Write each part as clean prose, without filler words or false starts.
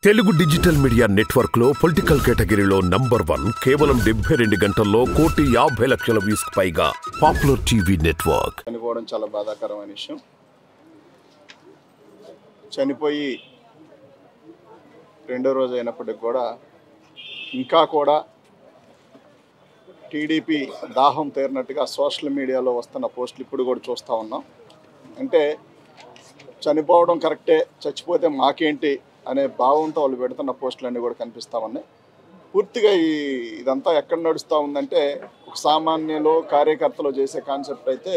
Telugu digital media network లో political కేటగిరీలో number 1 కేవలం 72 గంటల్లో 1,50,00,000 వ్యూస్ పైగా పాపులర్ టీవీ నెట్వర్క్. చనిపోవడం చాలా బాధాకరమైన విషయం. చనిపోయి రెండో రోజు అయినప్పటికీ కూడా ఇంకా కూడా టీడీపీ దాహం తీరినట్టుగా సోషల్ మీడియాలో వస్తున్న పోస్టులు ఇప్పుడు కూడా చూస్తూ ఉన్నాం. అంటే చనిపోవడం కరెక్టే, చచ్చిపోతే మాకేంటి అనే భావంతో వాళ్ళు పెడుతున్న పోస్టులన్నీ కూడా కనిపిస్తూ ఉన్నాయి. పూర్తిగా ఇదంతా ఎక్కడ నడుస్తూ ఉందంటే ఒక సామాన్యులు కార్యకర్తలు చేసే కాన్సెప్ట్ అయితే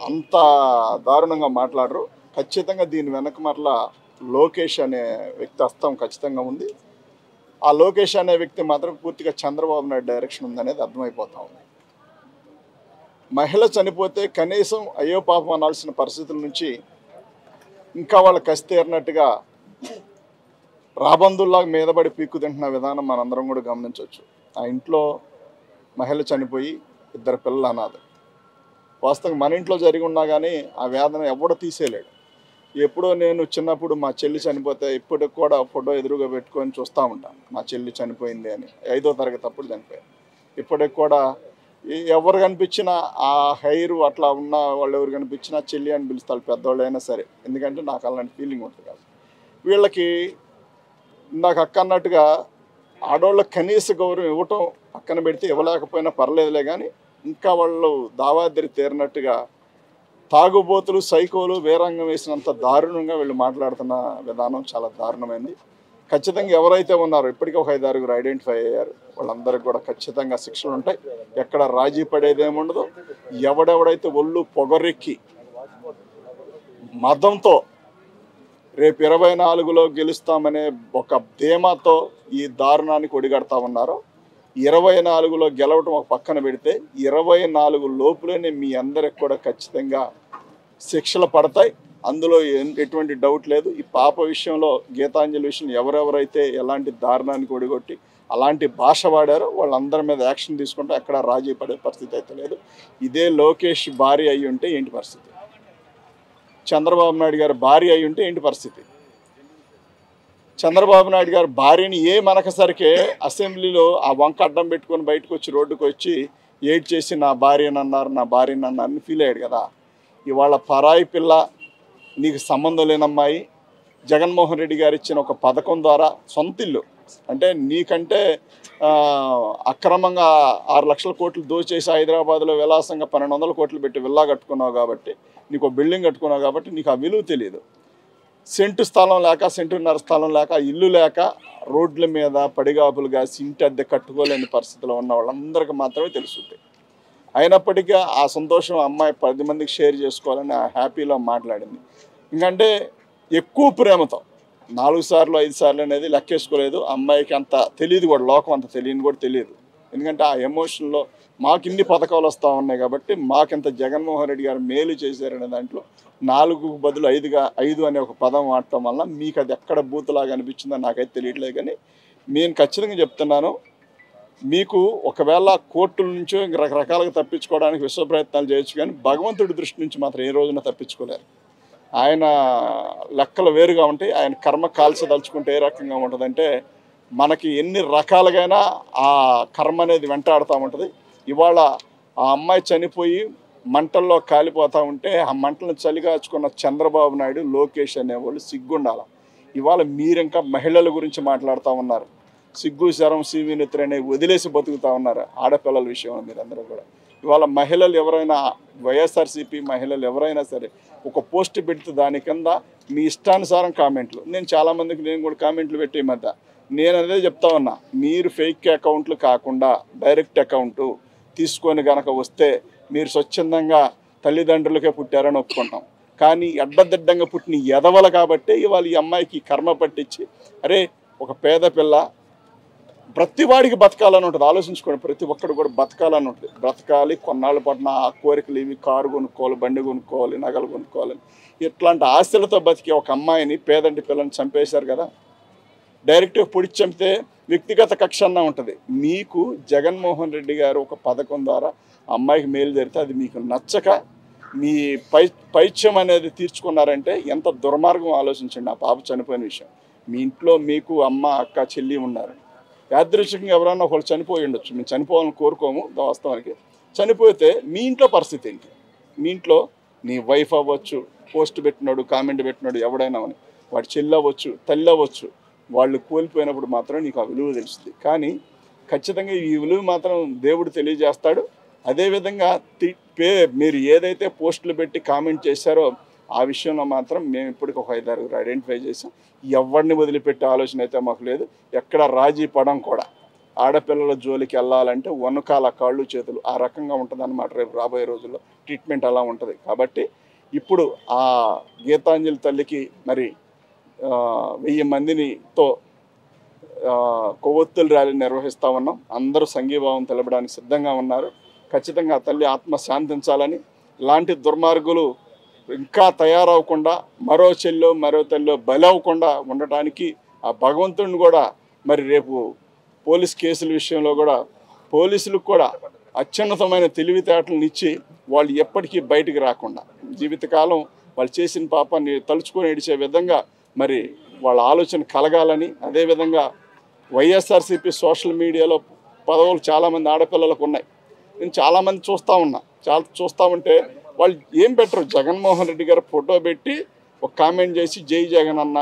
అంత దారుణంగా మాట్లాడరు. ఖచ్చితంగా దీని వెనక మరలా లోకేష్ అనే వ్యక్తి హస్తం ఖచ్చితంగా ఉంది. ఆ లోకేష్ అనే వ్యక్తి మాత్రం పూర్తిగా చంద్రబాబు నాయుడు డైరెక్షన్ ఉందనేది అర్థమైపోతూ ఉంది. మహిళ చనిపోతే కనీసం అయ్యో పాపం అనాల్సిన పరిస్థితుల నుంచి ఇంకా వాళ్ళ కసి తీరినట్టుగా రాబందుల్లాగా మీదపడి పీక్కు తింటున్న విధానం మనందరం కూడా గమనించవచ్చు. ఆ ఇంట్లో మహిళ చనిపోయి 2 పిల్లలు అనాథలు. వాస్తవంగా మన ఇంట్లో జరిగి ఉన్నా కానీ ఆ వేదన ఎవడో తీసేయలేడు. ఎప్పుడో నేను చిన్నప్పుడు మా చెల్లి చనిపోతే ఇప్పటికి కూడా ఫోటో ఎదురుగా పెట్టుకొని చూస్తూ ఉంటాను. మా చెల్లి చనిపోయింది అని 5వ తరగతి అప్పుడు చనిపోయాను. ఇప్పటికి కూడా ఎవరు కనిపించినా ఆ హైరు అట్లా ఉన్న వాళ్ళు ఎవరు కనిపించినా చెల్లి అని పిలుస్తారు, పెద్దవాళ్ళు అయినా సరే. ఎందుకంటే నాకు అలాంటి ఫీలింగ్ ఉంటుంది కాదు. వీళ్ళకి నాకు అక్క అన్నట్టుగా ఆడవాళ్ళకి కనీస గౌరవం ఇవ్వటం పక్కన పెడితే ఇవ్వలేకపోయినా పర్లేదులే, కానీ ఇంకా వాళ్ళు దావాదిరి తీరినట్టుగా తాగుబోతులు సైకోలు వేరంగం వేసినంత దారుణంగా వీళ్ళు మాట్లాడుతున్న విధానం చాలా దారుణమైంది. ఖచ్చితంగా ఎవరైతే ఉన్నారో ఇప్పటికీ ఒక 5-6 ఐడెంటిఫై అయ్యారు. వాళ్ళందరికీ కూడా ఖచ్చితంగా శిక్షలు ఉంటాయి. ఎక్కడ రాజీ పడేదేముండదు. ఎవడెవడైతే ఒళ్ళు పొగరెక్కి మదంతో రేపు 24లో గెలుస్తామనే ఒక ధీమాతో ఈ దారుణానికి ఒడిగడతా ఉన్నారో 24లో గెలవటం ఒక పక్కన పెడితే 24 లోపులోనే మీ అందరికి కూడా ఖచ్చితంగా శిక్షలు పడతాయి. అందులో ఎటువంటి డౌట్ లేదు. ఈ పాప విషయంలో గీతాంజలి విషయంలో ఎవరెవరైతే ఎలాంటి దారుణానికి ఒడిగొట్టి అలాంటి భాష వాడారో వాళ్ళందరి మీద యాక్షన్ తీసుకుంటే ఎక్కడ రాజీ పడే పరిస్థితి అయితే లేదు. ఇదే లోకేష్ భార్య అయి ఉంటే ఏంటి పరిస్థితి? చంద్రబాబు నాయుడు గారి భార్య అయి ఉంటే ఏంటి పరిస్థితి? చంద్రబాబు నాయుడు గారి భార్యని మనకసరికే అసెంబ్లీలో ఆ వంక అడ్డం పెట్టుకొని బయటకు వచ్చి రోడ్డుకు వచ్చి ఏడ్ చేసి నా భార్యని అన్నారని ఫీల్ అయ్యాడు కదా. ఇవాళ పరాయి పిల్ల, నీకు సంబంధం లేనమ్మాయి, జగన్మోహన్ రెడ్డి గారు ఇచ్చిన ఒక పథకం ద్వారా సొంత ఇల్లు అంటే నీకంటే అక్రమంగా 6 లక్షల కోట్లు దోచేసి హైదరాబాద్లో విలాసంగా 1200 కోట్లు పెట్టి విల్లా కట్టుకున్నావు కాబట్టి, నీకు ఒక బిల్డింగ్ కట్టుకున్నావు కాబట్టి నీకు ఆ విలువ తెలియదు. సెంటు స్థలం లేక, సెంటున్నర స్థలం లేక, ఇల్లు లేక రోడ్ల మీద పడిగాపులు కాసి ఇంటి అద్దె కట్టుకోలేని పరిస్థితిలో ఉన్న వాళ్ళందరికీ మాత్రమే తెలుస్తుంది. అయినప్పటికీ ఆ సంతోషం అమ్మాయి 10 మందికి షేర్ చేసుకోవాలని ఆ హ్యాపీలో మాట్లాడింది. ఎందుకంటే ఎక్కువ ప్రేమతో 4 సార్లు 5 సార్లు అనేది లెక్కేసుకోలేదు. అమ్మాయికి అంత తెలియదు కూడా, లోకం అంత తెలియని కూడా తెలియదు. ఎందుకంటే ఆ ఎమోషన్లో మాకు ఇన్ని పథకాలు వస్తూ ఉన్నాయి కాబట్టి, మాకింత జగన్మోహన్ రెడ్డి గారు మేలు చేశారనే దాంట్లో 4కు బదులు 5 అనే ఒక పదం వాడటం వల్ల మీకు అది ఎక్కడ బూతులాగా అనిపించిందో నాకైతే తెలియట్లేదు. కానీ నేను ఖచ్చితంగా చెప్తున్నాను, మీకు ఒకవేళ కోర్టుల నుంచో ఇంక రకరకాలుగా తప్పించుకోవడానికి విశ్వ ప్రయత్నాలు చేయొచ్చు, కానీ భగవంతుడి దృష్టి నుంచి మాత్రం ఏ రోజున తప్పించుకోలేరు. ఆయన లెక్కలు వేరుగా ఉంటాయి. ఆయన కర్మ కాల్చదలుచుకుంటే ఏ రకంగా ఉంటుందంటే మనకి ఎన్ని రకాలుగైనా ఆ కర్మ అనేది వెంటాడుతూ ఉంటుంది. ఇవాళ ఆ అమ్మాయి చనిపోయి మంటల్లో కాలిపోతూ ఉంటే ఆ మంటలను చలిగాచుకున్న చంద్రబాబు నాయుడు, లోకేష్ అనేవాళ్ళు సిగ్గుండాల. ఇవాళ మీరింకా మహిళల గురించి మాట్లాడుతూ ఉన్నారు. సిగ్గు శరం సీవినెత్తురు అనేవి వదిలేసి బతుకుతూ ఉన్నారు ఆడపిల్లల విషయంలో. మీరందరూ కూడా ఇవాళ మహిళలు ఎవరైనా, వైఎస్ఆర్సీపీ మహిళలు ఎవరైనా సరే ఒక పోస్ట్ పెడితే దాని కింద మీ ఇష్టానుసారం కామెంట్లు, నేను చాలామందికి నేను కూడా కామెంట్లు పెట్టే మధ్య నేను అదే చెప్తా ఉన్నా, మీరు ఫేక్ అకౌంట్లు కాకుండా డైరెక్ట్ అకౌంటు తీసుకొని కనుక వస్తే మీరు స్వచ్ఛందంగా తల్లిదండ్రులకే పుట్టారని ఒప్పుకుంటాం. కానీ అడ్డదిడ్డంగా పుట్టిన ఎదవలు కాబట్టి ఇవాళ ఈ అమ్మాయికి కర్మ పట్టించి, అరే ఒక పేద పిల్ల ప్రతి వాడికి బతకాలని ఉంటుంది. ఆలోచించుకోండి, ప్రతి ఒక్కడు కూడా బతకాలని ఉంటుంది. బ్రతకాలి, కొన్నాళ్ళు పట్టిన ఆ కోరికలు ఇవి, కారు కొనుక్కోవాలి, బండి కొనుక్కోవాలి, నగలు కొనుక్కోవాలని ఇట్లాంటి ఆశలతో బతికే ఒక అమ్మాయిని, పేదంటి పిల్లని చంపేశారు కదా. డైరెక్ట్గా పొడిచి చంపితే వ్యక్తిగత కక్ష అన్న ఉంటుంది. మీకు జగన్మోహన్ రెడ్డి గారు ఒక పథకం ద్వారా అమ్మాయికి మేలు జరిగితే అది మీకు నచ్చక మీ పైత్యం అనేది తీర్చుకున్నారంటే ఎంత దుర్మార్గం ఆలోచించండి. ఆ పాప చనిపోయిన విషయం మీ ఇంట్లో మీకు అమ్మ అక్క చెల్లి ఉన్నారు, యాదృచ్ఛికంగా ఎవరైనా ఒకళ్ళు చనిపోయి ఉండొచ్చు, మేము చనిపోవాలని కోరుకోము వాస్తవానికి. చనిపోతే మీ ఇంట్లో పరిస్థితి ఏంటి? మీ ఇంట్లో నీ వైఫ్ అవ్వచ్చు, పోస్ట్ పెట్టినాడు కామెంట్ పెట్టినాడు ఎవడైనా అని, వాడి చెల్లి అవ్వచ్చు, తల్లి అవ్వచ్చు, వాళ్ళు కోల్పోయినప్పుడు మాత్రం నీకు ఆ విలువ తెలుస్తుంది. కానీ ఖచ్చితంగా ఈ విలువ మాత్రం దేవుడు తెలియజేస్తాడు. అదేవిధంగా మీరు ఏదైతే పోస్టులు పెట్టి కామెంట్ చేశారో ఆ విషయంలో మాత్రం మేము ఇప్పటికి ఒక 5-6 ఐడెంటిఫై చేసాం. ఎవరిని వదిలిపెట్టే ఆలోచన అయితే మాకు లేదు. ఎక్కడ రాజీ పడం కూడా. ఆడపిల్లల జోలికి వెళ్ళాలంటే వనకాల కాళ్ళు చేతులు ఆ రకంగా ఉంటుంది అన్నమాట. రేపు రాబోయే రోజుల్లో ట్రీట్మెంట్ అలా ఉంటుంది. కాబట్టి ఇప్పుడు ఆ గీతాంజలి తల్లికి మరి 1000 మందితో కొవ్వొత్తుల ర్యాలీ నిర్వహిస్తూ ఉన్నాం. అందరూ సంఘీభావం తెలపడానికి సిద్ధంగా ఉన్నారు. ఖచ్చితంగా ఆ తల్లి ఆత్మ శాంతించాలని, ఇలాంటి దుర్మార్గులు ఇంకా తయారవకుండా, మరో చెల్లో మరో తల్లో బలవకుండా ఉండటానికి ఆ భగవంతుడిని కూడా మరి రేపు పోలీస్ కేసుల విషయంలో కూడా పోలీసులకు కూడా అత్యున్నతమైన తెలివితేటలను ఇచ్చి వాళ్ళు ఎప్పటికీ బయటికి రాకుండా జీవితకాలం వాళ్ళు చేసిన పాపాన్ని తలుచుకొని ఏడిచే విధంగా మరి వాళ్ళ ఆలోచన కలగాలని, అదేవిధంగా వైఎస్ఆర్సీపీ సోషల్ మీడియాలో పదవులు చాలామంది ఆడపిల్లలకు ఉన్నాయి. నేను చాలామంది చూస్తూ ఉంటే వాళ్ళు ఏం పెట్టరు, జగన్మోహన్ రెడ్డి గారు ఫోటో పెట్టి ఒక కామెంట్ చేసి జై జగన్ అన్న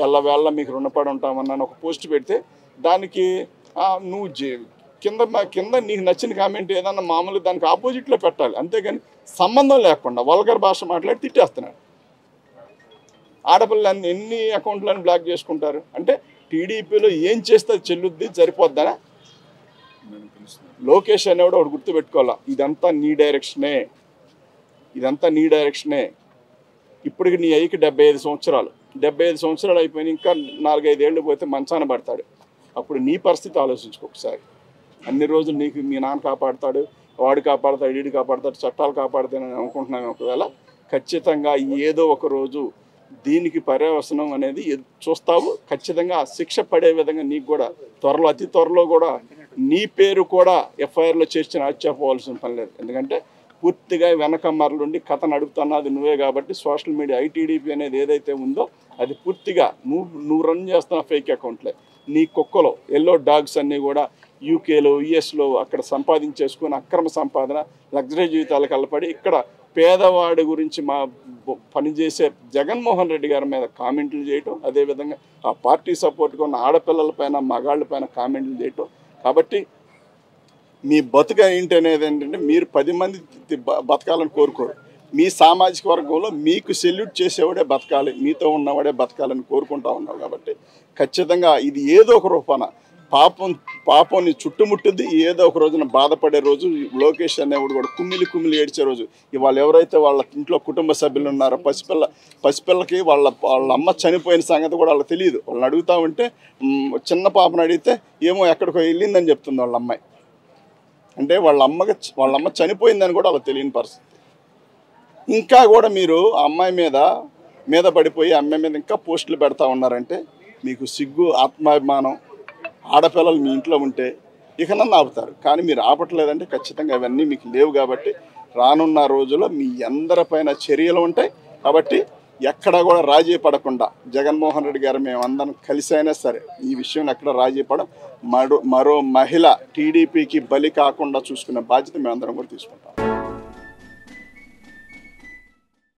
ఎల్లవేళ్ళ మీకు రుణపడి ఉంటామన్నా ఒక పోస్ట్ పెడితే దానికి నువ్వు కింద నీకు నచ్చిన కామెంట్ ఏదన్నా మామూలుగా దానికి ఆపోజిట్లో పెట్టాలి. అంతేగాని సంబంధం లేకుండా వల్గర్ భాష మాట్లాడి తిట్టేస్తున్నాడు. ఆడపిల్లలు ఎన్ని అకౌంట్లను బ్లాక్ చేసుకుంటారు అంటే టీడీపీలో ఏం చేస్తే చెల్లుద్ది సరిపోద్దనా? లోకేష్ అనేవాడు ఒకటి గుర్తుపెట్టుకోవాలా, ఇదంతా నీ డైరెక్షనే. ఇప్పటికి నీ అయ్యకి 75 సంవత్సరాలు. 75 సంవత్సరాలు అయిపోయినా ఇంకా 4-5 ఏళ్ళు పోతే మంచాన పడతాడు. అప్పుడు నీ పరిస్థితి ఆలోచించుకో ఒకసారి. అన్ని రోజులు నీకు మీ నాన్న కాపాడుతాడు, వాడు కాపాడుతాడు, వీడు కాపాడుతాడు, చట్టాలు కాపాడుతానని అనుకుంటున్నాను. ఒకవేళ ఖచ్చితంగా ఏదో ఒక రోజు దీనికి పర్యవసనం అనేది చూస్తావు. ఖచ్చితంగా శిక్ష పడే విధంగా నీకు కూడా అతి త్వరలో కూడా నీ పేరు కూడా ఎఫ్ఐఆర్లో చేర్చిన ఆశ్చర్యపోవాల్సిన పని లేదు. ఎందుకంటే పూర్తిగా వెనకమ్మరులుండి కథ నడుపుతున్నది నువ్వే. కాబట్టి సోషల్ మీడియా ఐటీడీపీ అనేది ఏదైతే ఉందో అది పూర్తిగా నువ్వు రన్ చేస్తున్న ఫేక్ అకౌంట్లే. నీ కుక్కలో ఎల్లో డాగ్స్ అన్నీ కూడా యూకేలో యుఎస్లో అక్కడ సంపాదించేసుకుని అక్రమ సంపాదన లగ్జరీ జీవితాలకు అల్లపడి ఇక్కడ పేదవాడి గురించి పనిచేసే జగన్మోహన్ రెడ్డి గారి మీద కామెంట్లు చేయటం, అదేవిధంగా ఆ పార్టీ సపోర్ట్గా ఉన్న ఆడపిల్లలపైన మగాళ్ళపైన కామెంట్లు చేయటం. కాబట్టి మీ బతుక ఏంటి అనేది ఏంటంటే మీరు 10 మంది బతకాలని కోరుకోరు. మీ సామాజిక వర్గంలో మీకు సెల్యూట్ చేసేవాడే బతకాలి, మీతో ఉన్నవాడే బతకాలని కోరుకుంటా ఉన్నావు. కాబట్టి ఖచ్చితంగా ఇది ఏదో ఒక రూపాన పాపంని చుట్టుముట్టుద్ది. ఏదో ఒక రోజున బాధపడే రోజు లోకేష్ అనేవాడు కూడా కుమ్మిలి ఏడ్చే రోజు. ఇవాళ ఎవరైతే వాళ్ళ ఇంట్లో కుటుంబ సభ్యులు ఉన్నారో పసిపిల్లకి వాళ్ళ అమ్మ చనిపోయిన సంగతి కూడా వాళ్ళకి తెలియదు. వాళ్ళని అడుగుతా ఉంటే చిన్న పాపను అడిగితే ఏమో ఎక్కడికో వెళ్ళిందని చెప్తుంది వాళ్ళ అమ్మాయి. అంటే వాళ్ళ అమ్మ చనిపోయిందని కూడా వాళ్ళకి తెలియని పరిస్థితి. ఇంకా కూడా మీరు ఆ అమ్మాయి మీద పడిపోయి అమ్మాయి మీద ఇంకా పోస్టులు పెడతా ఉన్నారంటే మీకు సిగ్గు, ఆత్మాభిమానం, ఆడపిల్లలు మీ ఇంట్లో ఉంటే ఇకనన్నా ఆపుతారు. కానీ మీరు ఆపట్లేదంటే ఖచ్చితంగా అవన్నీ మీకు లేవు. కాబట్టి రానున్న రోజుల్లో మీ అందరిపైన చర్యలు ఉంటాయి. కాబట్టి ఎక్కడ కూడా రాజీ పడకుండా జగన్మోహన్ రెడ్డి గారు మేమందరం కలిసి అయినా సరే ఈ విషయంలో ఎక్కడ రాజీ పడం, మరో మహిళ టీడీపీకి బలి కాకుండా చూసుకునే బాధ్యత మేమందరం కూడా తీసుకుంటాం.